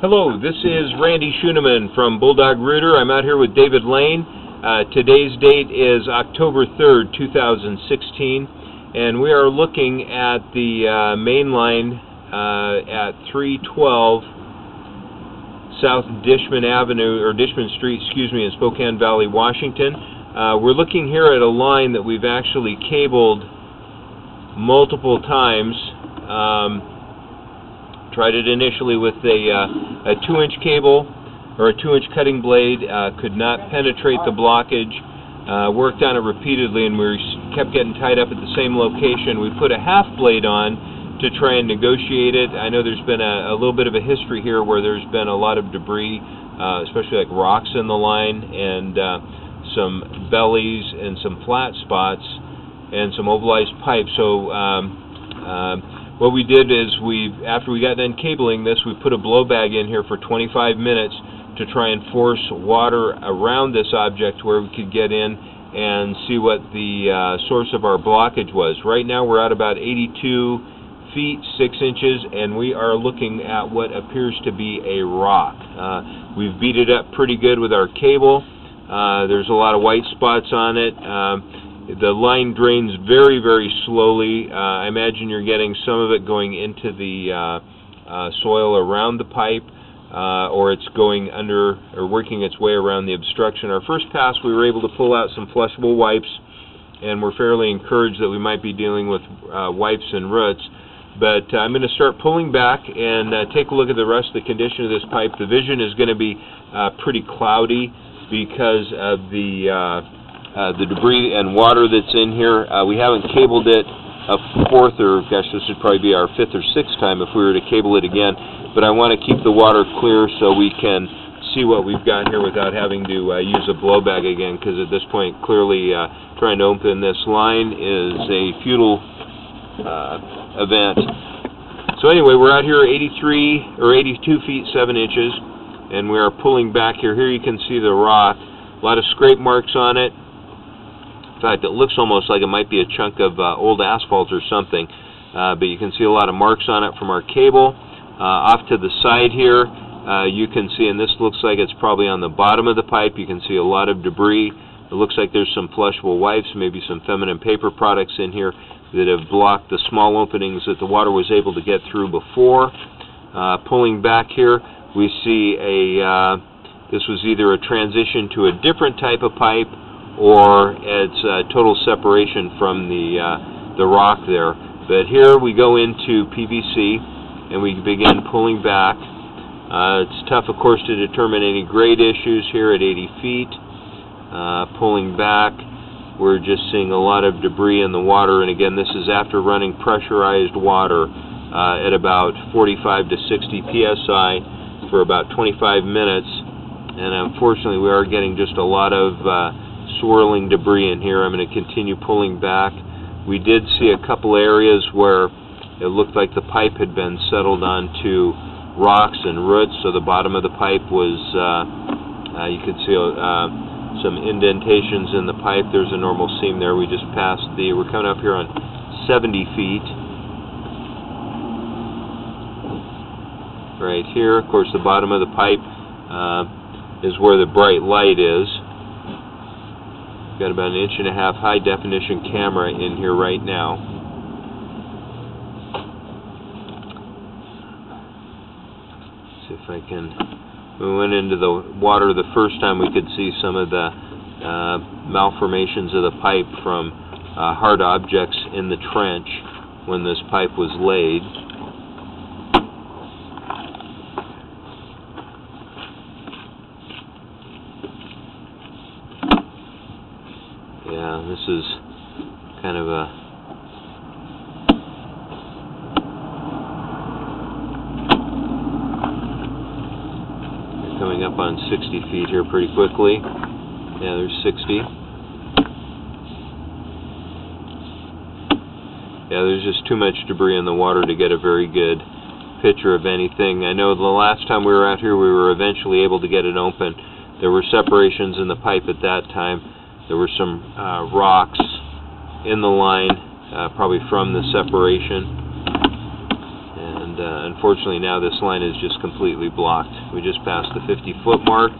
Hello, this is Randy Schuneman from Bulldog Rooter. I'm out here with David Lane. Today's date is October 3rd, 2016, and we are looking at the main line at 312 South Dishman Avenue, or Dishman Street, in Spokane Valley, Washington. We're looking here at a line that we've actually cabled multiple times. Tried it initially with a 2-inch cable or a 2-inch cutting blade, could not penetrate the blockage. Worked on it repeatedly, and we kept getting tied up at the same location. We put a half blade on to try and negotiate it. I know there's been a little bit of a history here where there's been a lot of debris, especially like rocks in the line, and some bellies and some flat spots and some ovalized pipe. So what we did is, after we got done cabling this, we put a blow bag in here for 25 minutes to try and force water around this object where we could get in and see what the source of our blockage was. Right now we're at about 82 feet 6 inches, and we are looking at what appears to be a rock. We've beat it up pretty good with our cable. There's a lot of white spots on it. The line drains very, very slowly. I imagine you're getting some of it going into the soil around the pipe, or it's going under or working its way around the obstruction. Our first pass, we were able to pull out some flushable wipes, and we're fairly encouraged that we might be dealing with wipes and roots. But I'm going to start pulling back and take a look at the rest of the condition of this pipe. The vision is going to be pretty cloudy because of the debris and water that's in here. We haven't cabled it a fourth, or gosh, this would probably be our fifth or sixth time if we were to cable it again. But I want to keep the water clear so we can see what we've got here without having to use a blow bag again, because at this point, clearly trying to open this line is a futile event. So anyway, we're out here 82 feet 7 inches, and we are pulling back here. Here you can see the rock. A lot of scrape marks on it. In fact, it looks almost like it might be a chunk of old asphalt or something, but you can see a lot of marks on it from our cable. Off to the side here, you can see, and this looks like it's probably on the bottom of the pipe, you can see a lot of debris. It looks like there's some flushable wipes, maybe some feminine paper products in here that have blocked the small openings that the water was able to get through before. Pulling back here, we see this was either a transition to a different type of pipe, or it's a total separation from the rock there. But here we go into PVC, and we begin pulling back. It's tough, of course, to determine any grade issues here at 80 feet. Pulling back, we're just seeing a lot of debris in the water, and again, this is after running pressurized water at about 45 to 60 psi for about 25 minutes, and unfortunately we are getting just a lot of swirling debris in here. I'm going to continue pulling back. We did see a couple areas where it looked like the pipe had been settled onto rocks and roots, so the bottom of the pipe was, you could see some indentations in the pipe. There's a normal seam there. We just passed we're coming up here on 70 feet. Right here, of course, the bottom of the pipe is where the bright light is. Got about 1.5 inch high definition camera in here right now. See if I can. When we went into the water the first time, we could see some of the malformations of the pipe from hard objects in the trench when this pipe was laid. Yeah, this is kind of a coming up on 60 feet here pretty quickly. Yeah, there's 60. Yeah, there's just too much debris in the water to get a very good picture of anything. I know the last time we were out here, we were eventually able to get it open. There were separations in the pipe at that time. There were some rocks in the line, probably from the separation. And And unfortunately now this line is just completely blocked. We just passed the 50-foot mark,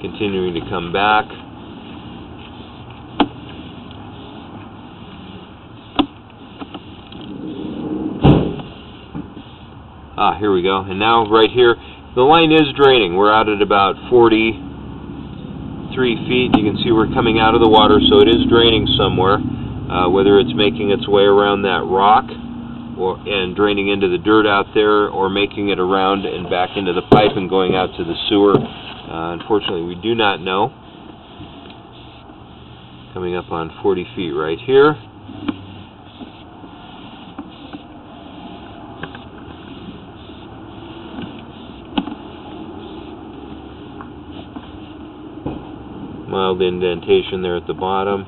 continuing to come back. Here we go. And now right here, the line is draining. We're out at about 43 feet. You can see we're coming out of the water, so it is draining somewhere. Whether it's making its way around that rock and draining into the dirt out there, or making it around and back into the pipe and going out to the sewer. Unfortunately, we do not know. Coming up on 40 feet right here. Mild indentation there at the bottom.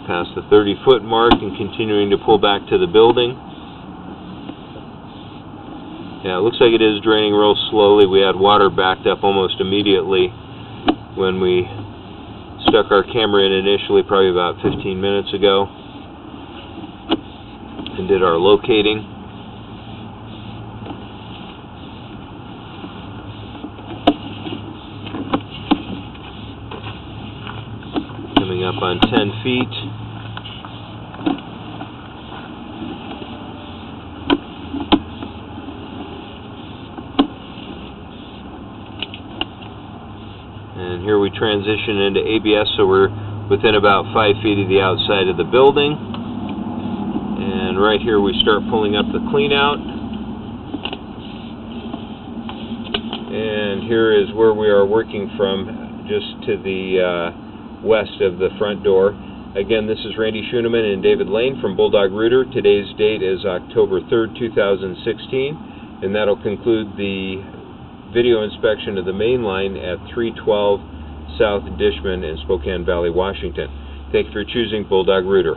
Past the 30-foot mark and continuing to pull back to the building. Yeah, it looks like it is draining real slowly. We had water backed up almost immediately when we stuck our camera in initially, probably about 15 minutes ago, and did our locating. Coming up on 10 feet. And here we transition into ABS, so we're within about 5 feet of the outside of the building. And right here we start pulling up the clean out. And here is where we are working from, just to the west of the front door. Again, this is Randy Schuneman and David Lane from Bulldog Rooter. Today's date is October 3rd, 2016, and that'll conclude the video inspection of the main line at 312 South Dishman in Spokane Valley, Washington. Thank you for choosing Bulldog Rooter.